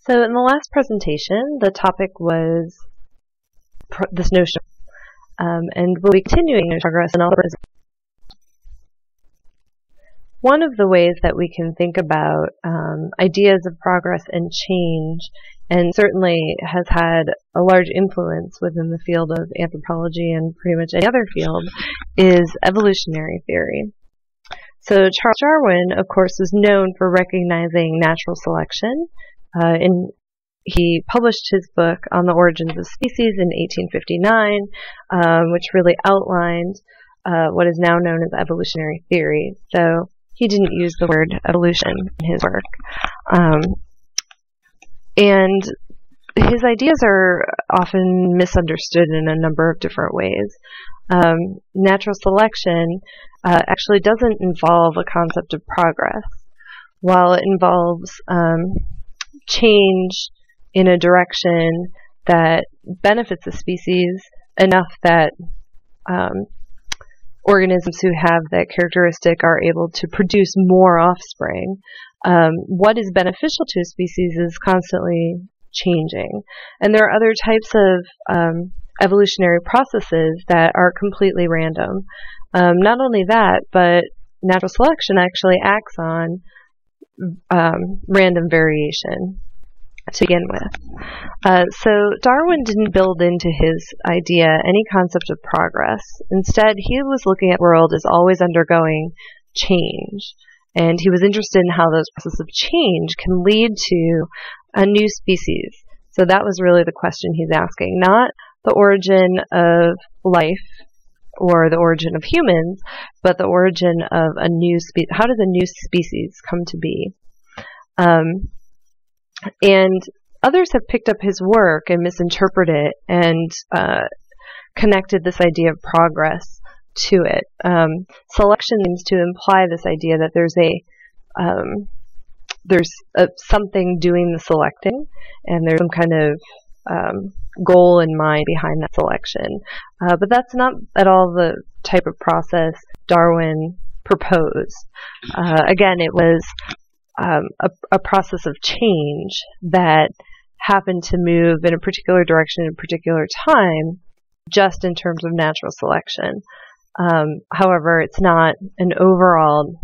So in the last presentation, the topic was this notion, and we'll be continuing in progress in all the One of the ways that we can think about ideas of progress and change, and certainly has had a large influence within the field of anthropology and pretty much any other field, is evolutionary theory. So Charles Darwin, of course, is known for recognizing natural selection. He published his book on the origins of species in 1859, which really outlined what is now known as evolutionary theory. So he didn't use the word evolution in his work. And his ideas are often misunderstood in a number of different ways. Natural selection actually doesn't involve a concept of progress. While it involves change in a direction that benefits the species enough that organisms who have that characteristic are able to produce more offspring. What is beneficial to a species is constantly changing. And there are other types of evolutionary processes that are completely random. Not only that, but natural selection actually acts on random variation to begin with. So Darwin didn't build into his idea any concept of progress. Instead, he was looking at the world as always undergoing change. And he was interested in how those processes of change can lead to a new species. So that was really the question he's asking, not the origin of life or the origin of humans, but the origin of a new species. How does a new species come to be? And others have picked up his work and misinterpreted it and connected this idea of progress to it. Selection seems to imply this idea that there's something doing the selecting, and there's some kind of goal in mind behind that selection. But that's not at all the type of process Darwin proposed. Again, it was a process of change that happened to move in a particular direction at a particular time, just in terms of natural selection. However, it's not an overall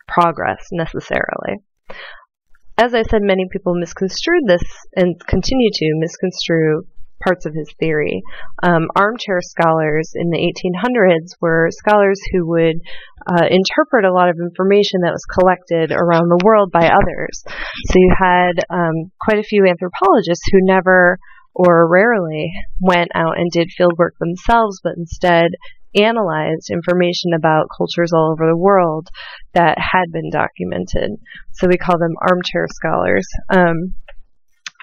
progress necessarily. As I said, many people misconstrued this and continue to misconstrue parts of his theory. Armchair scholars in the 1800s were scholars who would interpret a lot of information that was collected around the world by others. So you had quite a few anthropologists who never or rarely went out and did fieldwork themselves, but instead analyzed information about cultures all over the world that had been documented. So we call them armchair scholars.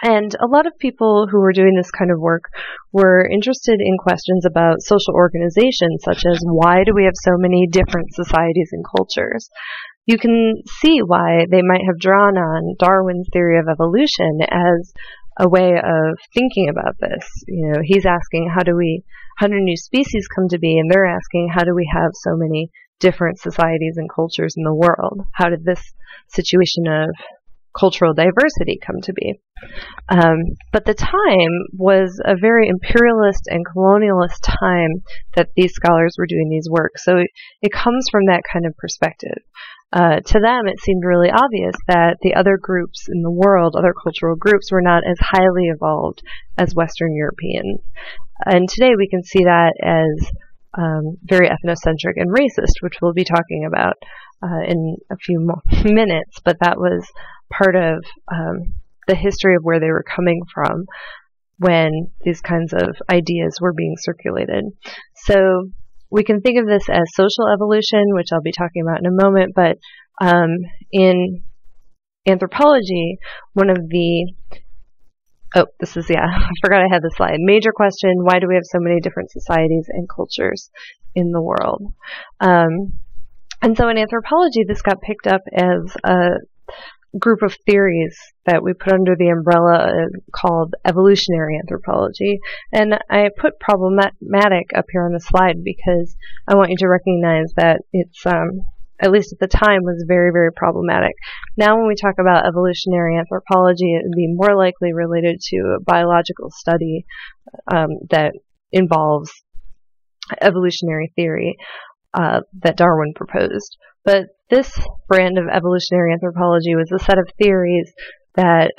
And a lot of people who were doing this kind of work were interested in questions about social organization, such as why do we have so many different societies and cultures? You can see why they might have drawn on Darwin's theory of evolution as a way of thinking about this. You know, he's asking how do new species come to be, and they're asking how do we have so many different societies and cultures in the world? How did this situation of cultural diversity come to be? But the time was a very imperialist and colonialist time that these scholars were doing these works. So it comes from that kind of perspective. To them, it seemed really obvious that the other groups in the world, other cultural groups, were not as highly evolved as Western Europeans. And today we can see that as very ethnocentric and racist, which we'll be talking about in a few minutes. But that was part of the history of where they were coming from when these kinds of ideas were being circulated. So we can think of this as social evolution, which I'll be talking about in a moment, but in anthropology, one of the I forgot I had the slide. Major question, why do we have so many different societies and cultures in the world? And so in anthropology, this got picked up as a group of theories that we put under the umbrella called evolutionary anthropology. And I put problematic up here on the slide because I want you to recognize that it's at least at the time, was very, very problematic. Now when we talk about evolutionary anthropology, it would be more likely related to a biological study that involves evolutionary theory that Darwin proposed. But this brand of evolutionary anthropology was a set of theories that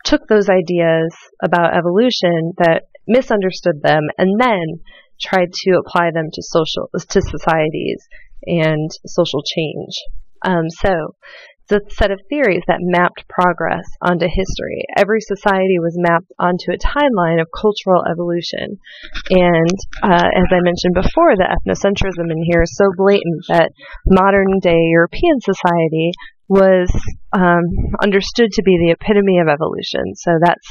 took those ideas about evolution, that misunderstood them, and then tried to apply them to societies and social change. So it's a set of theories that mapped progress onto history. Every society was mapped onto a timeline of cultural evolution. And as I mentioned before, the ethnocentrism in here is so blatant that modern-day European society was understood to be the epitome of evolution. So that's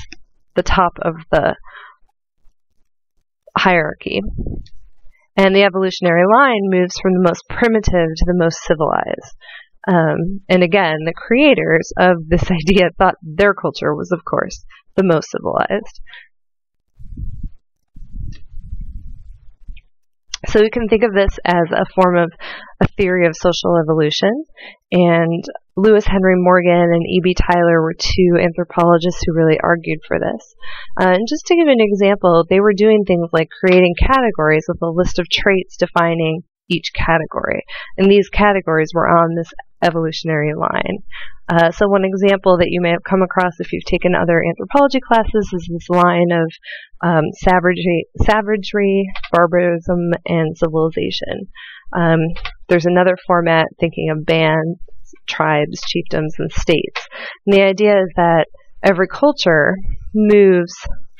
the top of the hierarchy. And the evolutionary line moves from the most primitive to the most civilized. And again, the creators of this idea thought their culture was, of course, the most civilized. So we can think of this as a form of a theory of social evolution. And Lewis Henry Morgan and E.B. Tylor were two anthropologists who really argued for this. And just to give an example, they were doing things like creating categories with a list of traits defining each category. And these categories were on this evolutionary line. So one example that you may have come across if you've taken other anthropology classes is this line of savagery, barbarism, and civilization. There's another format thinking of bands, tribes, chiefdoms, and states. And the idea is that every culture moves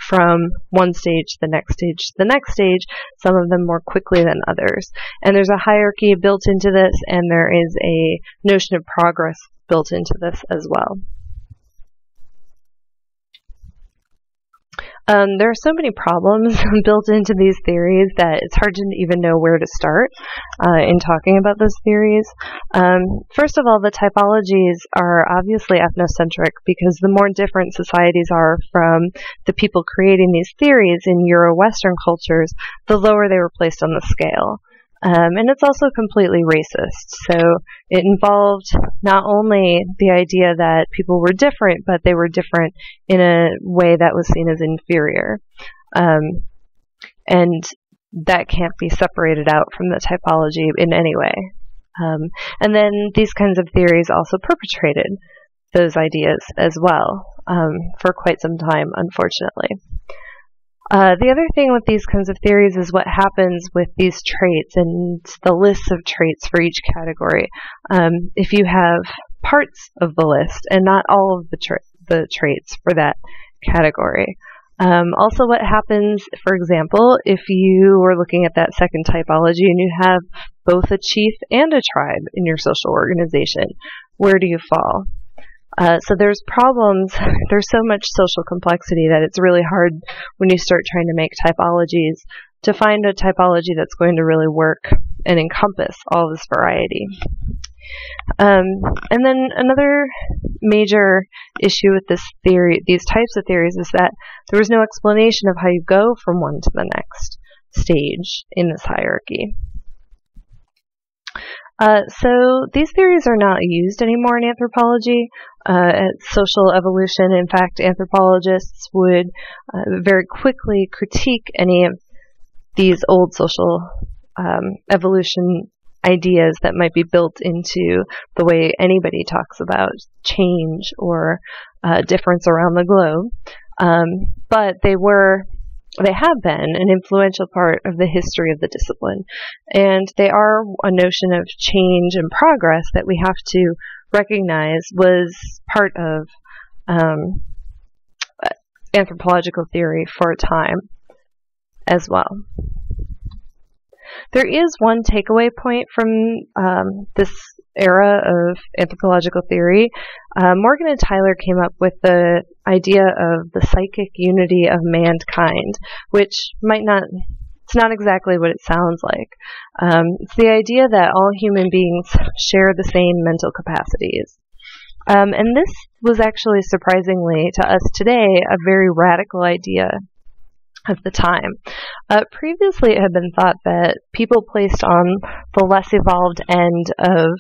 from one stage to the next stage to the next stage, some of them more quickly than others. And there's a hierarchy built into this, and there is a notion of progress built into this as well. There are so many problems built into these theories that it's hard to even know where to start in talking about those theories. First of all, the typologies are obviously ethnocentric because the more different societies are from the people creating these theories in Euro-Western cultures, the lower they were placed on the scale. And it's also completely racist. So it involved not only the idea that people were different, but they were different in a way that was seen as inferior. And that can't be separated out from the typology in any way. And then these kinds of theories also perpetrated those ideas as well for quite some time, unfortunately. The other thing with these kinds of theories is what happens with these traits and the lists of traits for each category. If you have parts of the list and not all of the traits for that category. Also what happens, for example, if you were looking at that second typology and you have both a chief and a tribe in your social organization, where do you fall? So there's problems, there's so much social complexity that it's really hard when you start trying to make typologies to find a typology that's going to really work and encompass all this variety. And then another major issue with this theory, these types of theories, is that there was no explanation of how you go from one to the next stage in this hierarchy. So these theories are not used anymore in anthropology. At social evolution, in fact, anthropologists would very quickly critique any of these old social evolution ideas that might be built into the way anybody talks about change or difference around the globe. But they have been an influential part of the history of the discipline. And they are a notion of change and progress that we have to recognize was part of anthropological theory for a time as well. There is one takeaway point from this era of anthropological theory. Morgan and Tylor came up with the idea of the psychic unity of mankind, which it's not exactly what it sounds like. It's the idea that all human beings share the same mental capacities. And this was actually, surprisingly to us today, a very radical idea. of the time. Previously, it had been thought that people placed on the less evolved end of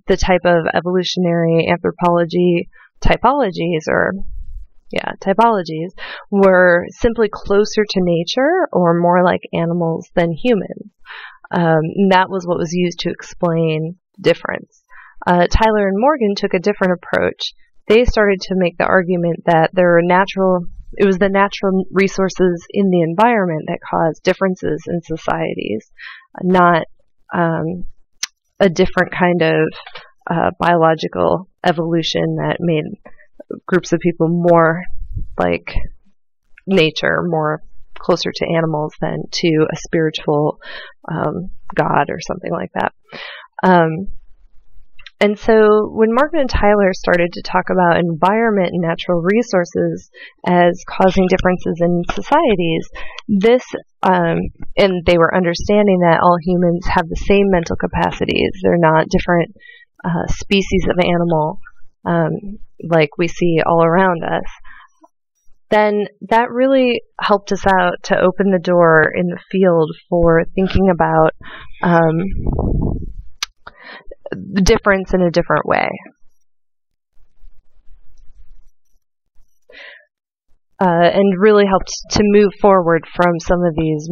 the type of evolutionary anthropology typologies were simply closer to nature or more like animals than humans. And that was what was used to explain difference. Tyler and Morgan took a different approach. They started to make the argument that it was the natural resources in the environment that caused differences in societies, not a different kind of biological evolution that made groups of people more like nature, more closer to animals than to a spiritual god or something like that. And so when Morgan and Tyler started to talk about environment and natural resources as causing differences in societies, and they were understanding that all humans have the same mental capacities. They're not different species of animal like we see all around us. Then that really helped us out to open the door in the field for thinking about the difference in a different way. And really helped to move forward from some of these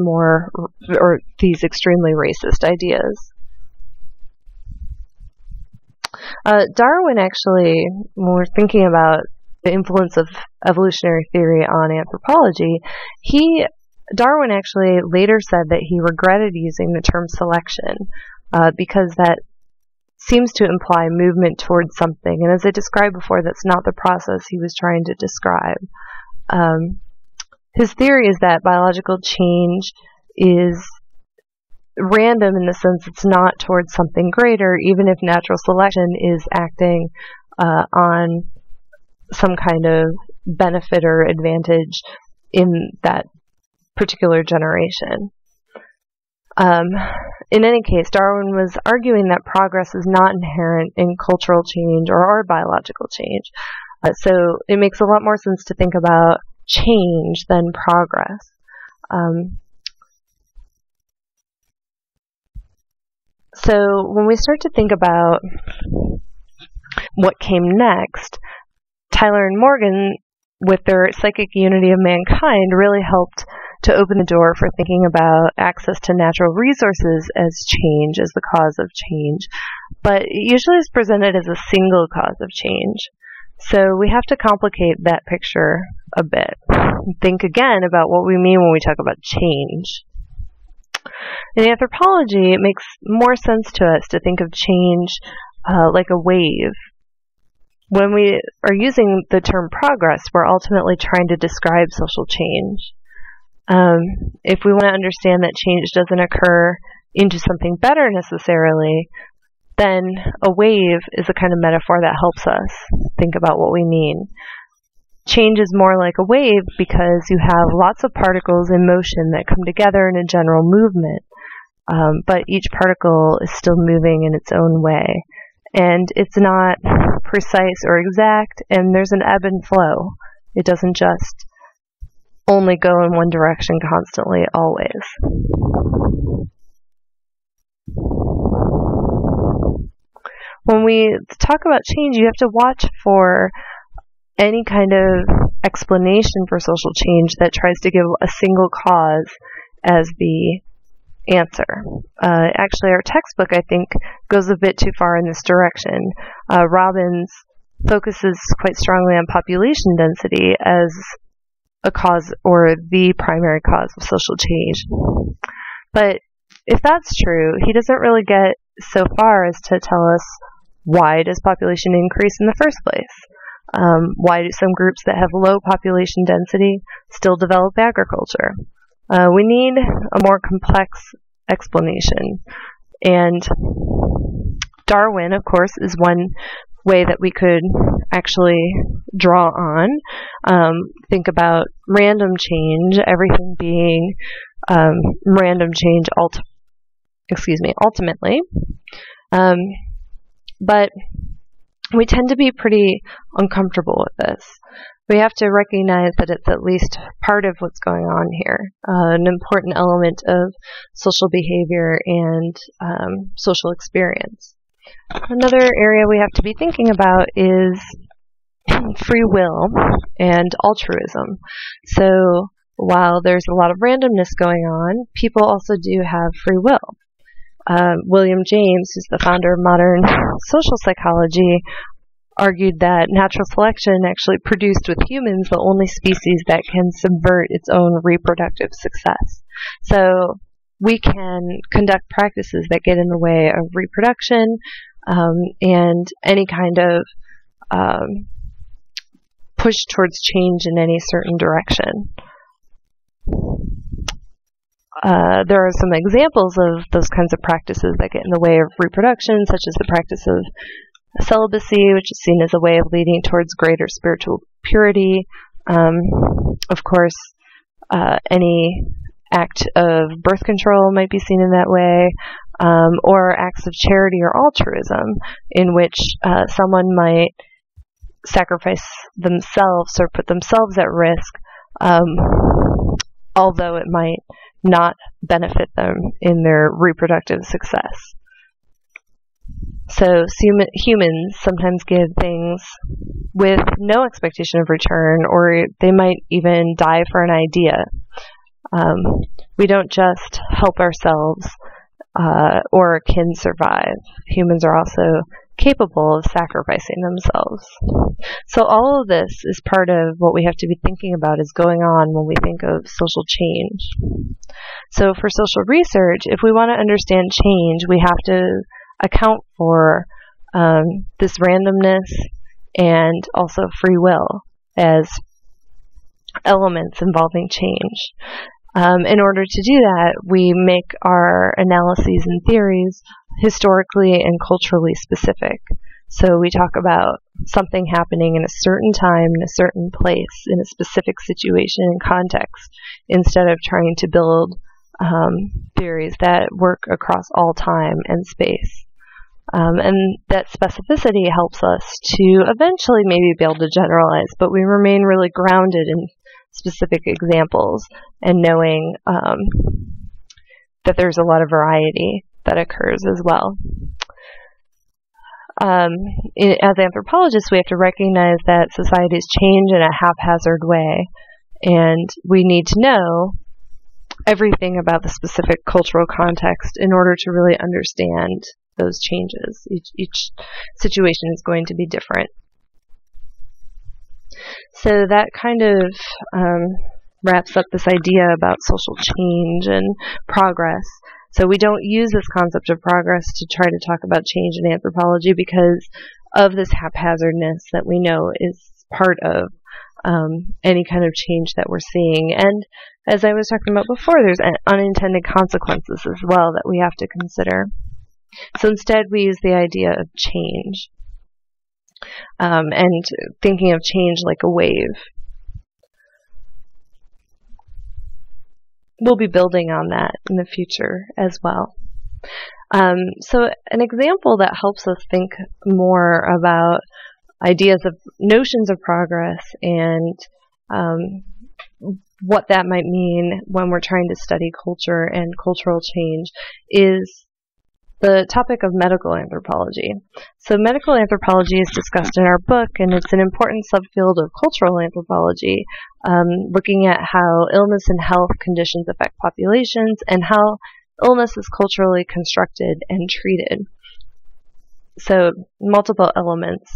these extremely racist ideas. Darwin actually, when we're thinking about the influence of evolutionary theory on anthropology, Darwin actually later said that he regretted using the term selection because that seems to imply movement towards something. And as I described before, that's not the process he was trying to describe. His theory is that biological change is random in the sense it's not towards something greater, even if natural selection is acting on some kind of benefit or advantage in that particular generation. In any case, Darwin was arguing that progress is not inherent in cultural change or our biological change. So it makes a lot more sense to think about change than progress. So when we start to think about what came next, Tyler and Morgan, with their psychic unity of mankind, really helped to open the door for thinking about access to natural resources as change, as the cause of change. But it usually is presented as a single cause of change. So we have to complicate that picture a bit. Think again about what we mean when we talk about change. In anthropology, it makes more sense to us to think of change like a wave. When we are using the term progress, we're ultimately trying to describe social change. If we want to understand that change doesn't occur into something better necessarily, then a wave is a kind of metaphor that helps us think about what we mean. Change is more like a wave because you have lots of particles in motion that come together in a general movement, but each particle is still moving in its own way. And it's not precise or exact, and there's an ebb and flow. It doesn't just only go in one direction constantly, always. When we talk about change, you have to watch for any kind of explanation for social change that tries to give a single cause as the answer. Actually, our textbook, I think, goes a bit too far in this direction. Robbins focuses quite strongly on population density as a cause or the primary cause of social change. But if that's true, he doesn't really get so far as to tell us why does population increase in the first place? Why do some groups that have low population density still develop agriculture? We need a more complex explanation. And Darwin, of course, is one way that we could actually draw on. Think about random change, everything being random change ultimately. But we tend to be pretty uncomfortable with this. we have to recognize that it's at least part of what's going on here, an important element of social behavior and social experience. Another area we have to be thinking about is free will and altruism. So while there's a lot of randomness going on, people also do have free will. William James, who's the founder of modern social psychology, argued that natural selection actually produced with humans the only species that can subvert its own reproductive success. So we can conduct practices that get in the way of reproduction and any kind of push towards change in any certain direction. There are some examples of those kinds of practices that get in the way of reproduction, such as the practice of celibacy, which is seen as a way of leading towards greater spiritual purity. Of course, any act of birth control might be seen in that way, or acts of charity or altruism, in which someone might sacrifice themselves or put themselves at risk, although it might not benefit them in their reproductive success. So humans sometimes give things with no expectation of return, or they might even die for an idea. We don't just help ourselves or can survive. Humans are also capable of sacrificing themselves. So all of this is part of what we have to be thinking about is going on when we think of social change. So for social research, if we want to understand change, we have to account for this randomness and also free will as elements involving change. In order to do that, we make our analyses and theories historically and culturally specific. So we talk about something happening in a certain time, in a certain place, in a specific situation and context, instead of trying to build theories that work across all time and space. And that specificity helps us to eventually maybe be able to generalize, but we remain really grounded in specific examples and knowing that there's a lot of variety that occurs as well. As anthropologists, we have to recognize that societies change in a haphazard way, and we need to know everything about the specific cultural context in order to really understand those changes. Each situation is going to be different. So that kind of wraps up this idea about social change and progress. So we don't use this concept of progress to try to talk about change in anthropology because of this haphazardness that we know is part of any kind of change that we're seeing. And as I was talking about before, there's unintended consequences as well that we have to consider. So instead, we use the idea of change and thinking of change like a wave. We'll be building on that in the future as well. So an example that helps us think more about ideas of notions of progress and what that might mean when we're trying to study culture and cultural change is the topic of medical anthropology. So medical anthropology is discussed in our book, and it's an important subfield of cultural anthropology, looking at how illness and health conditions affect populations and how illness is culturally constructed and treated. So multiple elements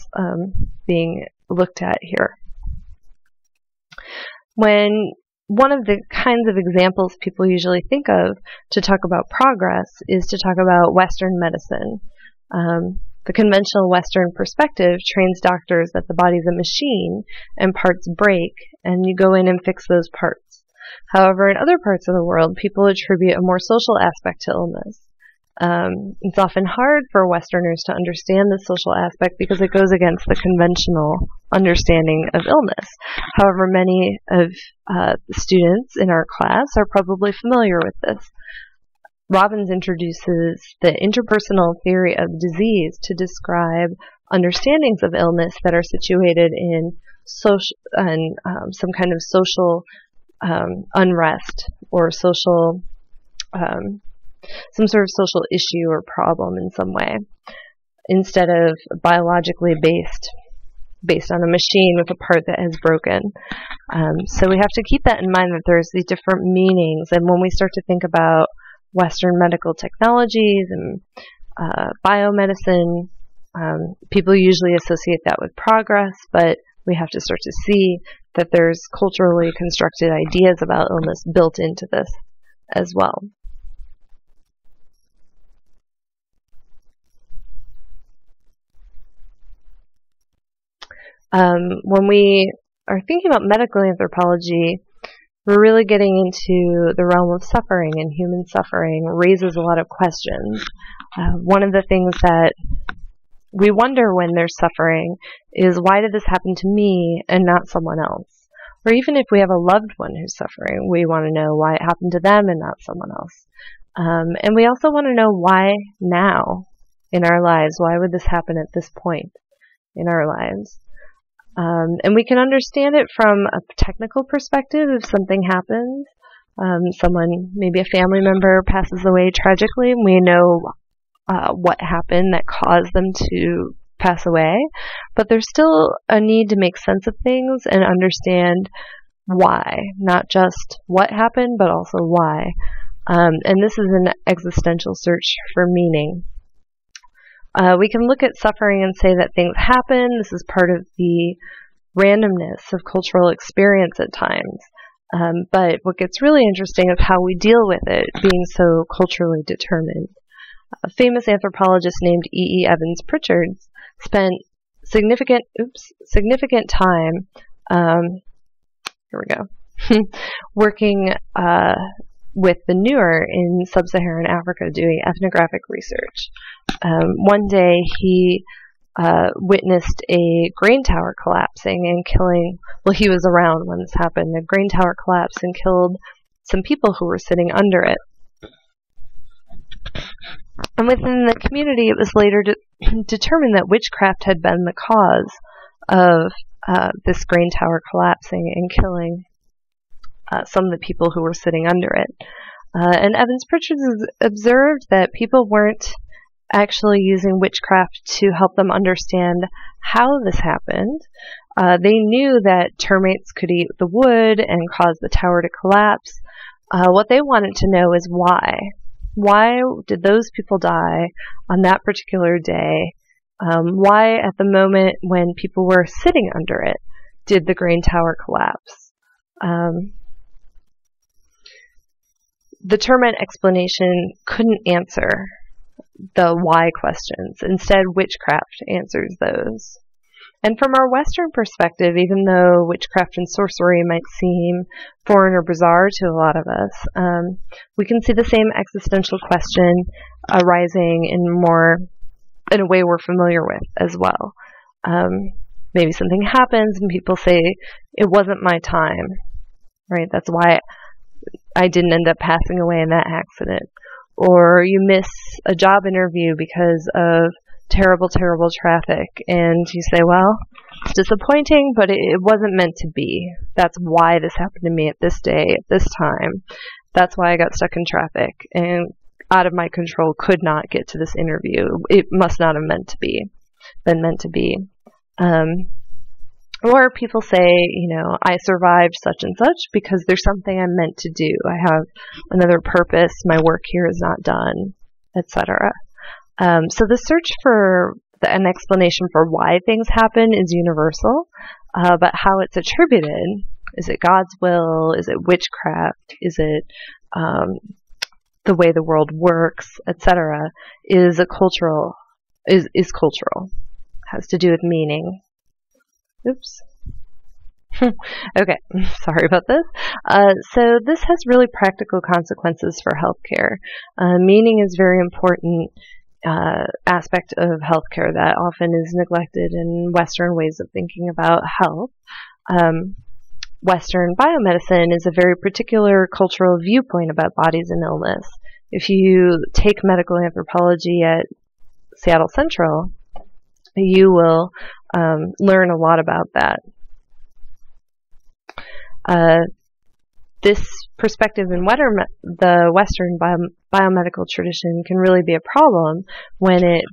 being looked at here. When one of the kinds of examples people usually think of to talk about progress is to talk about Western medicine. The conventional Western perspective trains doctors that the body's a machine and parts break, and you go in and fix those parts. However, in other parts of the world, people attribute a more social aspect to illness. It's often hard for Westerners to understand the social aspect because it goes against the conventional understanding of illness. However, many of the students in our class are probably familiar with this. Robbins introduces the interpersonal theory of disease to describe understandings of illness that are situated in some kind of social unrest or social some sort of social issue or problem in some way, instead of biologically based on a machine with a part that has broken. So we have to keep that in mind, that there's these different meanings. And when we start to think about Western medical technologies and biomedicine, people usually associate that with progress, but we have to start to see that there's culturally constructed ideas about illness built into this as well. When we are thinking about medical anthropology, we're really getting into the realm of suffering, and human suffering raises a lot of questions. One of the things that we wonder when there's suffering is, why did this happen to me and not someone else? Or even if we have a loved one who's suffering, we want to know why it happened to them and not someone else. And we also want to know why now in our lives. Why would this happen at this point in our lives? And we can understand it from a technical perspective. If something happens, someone, maybe a family member, passes away tragically, and we know what happened that caused them to pass away. But there's still a need to make sense of things and understand why, not just what happened, but also why. And this is an existential search for meaning. We can look at suffering and say that things happen. This is part of the randomness of cultural experience at times. But what gets really interesting is how we deal with it being so culturally determined. A famous anthropologist named E. Evans Pritchard spent significant time, working with the Nuer in sub-Saharan Africa doing ethnographic research. One day he witnessed a grain tower collapsing and killing, well, he was around when this happened. The grain tower collapsed and killed some people who were sitting under it. And within the community, it was later determined that witchcraft had been the cause of this grain tower collapsing and killing some of the people who were sitting under it. And Evans Pritchard observed that people weren't actually using witchcraft to help them understand how this happened. They knew that termites could eat the wood and cause the tower to collapse. What they wanted to know is why. Why did those people die on that particular day? Why, at the moment when people were sitting under it, did the grain tower collapse? The termite explanation couldn't answer the why questions. Instead, witchcraft answers those. And from our Western perspective, even though witchcraft and sorcery might seem foreign or bizarre to a lot of us, we can see the same existential question arising in a way we're familiar with as well. Maybe something happens and people say, it wasn't my time, right? That's why I didn't end up passing away in that accident. Or you miss a job interview because of terrible traffic, and you say, well, it's disappointing, but it wasn't meant to be. That's why this happened to me at this day, at this time. That's why I got stuck in traffic and out of my control could not get to this interview. It must not have been meant to be. Or people say, I survived such and such because there's something I'm meant to do. I have another purpose. My work here is not done, etc. So the search for an explanation for why things happen is universal, but how it's attributed, is it God's will? Is it witchcraft? Is it the way the world works, etc., is cultural, has to do with meaning. Oops. Okay, sorry about this. So this has really practical consequences for healthcare. Meaning is very important aspect of healthcare that often is neglected in Western ways of thinking about health. Western biomedicine is a very particular cultural viewpoint about bodies and illness. If you take medical anthropology at Seattle Central, you will learn a lot about that. This perspective in the Western biomedical tradition can really be a problem when it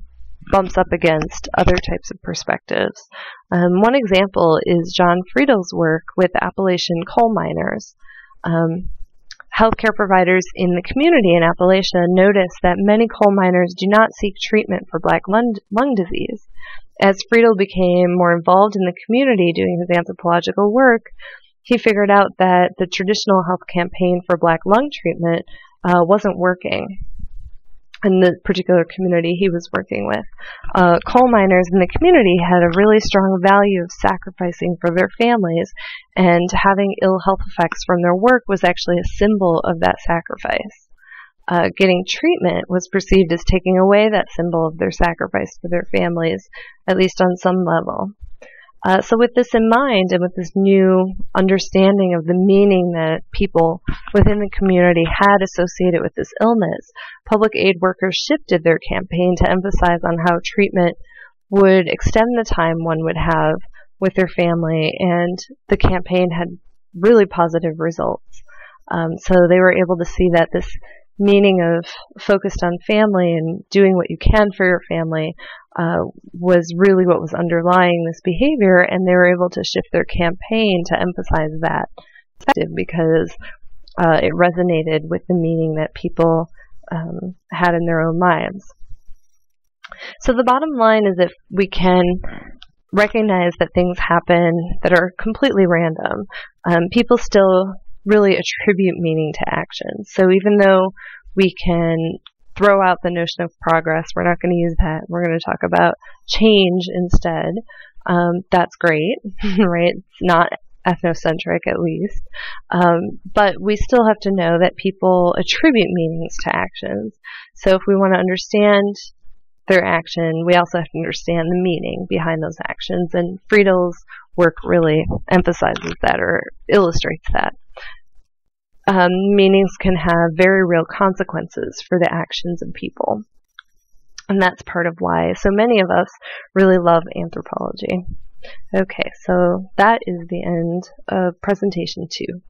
bumps up against other types of perspectives. One example is John Friedel's work with Appalachian coal miners. Healthcare providers in the community in Appalachia notice that many coal miners do not seek treatment for black lung disease. As Friedel became more involved in the community doing his anthropological work, he figured out that the traditional health campaign for black lung treatment wasn't working in the particular community he was working with. Coal miners in the community had a really strong value of sacrificing for their families, and having ill health effects from their work was actually a symbol of that sacrifice. Getting treatment was perceived as taking away that symbol of their sacrifice for their families, at least on some level. So with this in mind, and with this new understanding of the meaning that people within the community had associated with this illness, public aid workers shifted their campaign to emphasize on how treatment would extend the time one would have with their family, and the campaign had really positive results. So they were able to see that this meaning of focused on family and doing what you can for your family was really what was underlying this behavior, and they were able to shift their campaign to emphasize that perspective because it resonated with the meaning that people had in their own lives. So the bottom line is if we can recognize that things happen that are completely random, people still really attribute meaning to action. So even though we can throw out the notion of progress, we're not going to use that. We're going to talk about change instead. That's great, right? It's not ethnocentric, at least. But we still have to know that people attribute meanings to actions. So if we want to understand their action, we also have to understand the meaning behind those actions. And Friedel's work really emphasizes that or illustrates that. Meanings can have very real consequences for the actions of people. And that's part of why so many of us really love anthropology. Okay, so that is the end of presentation 2.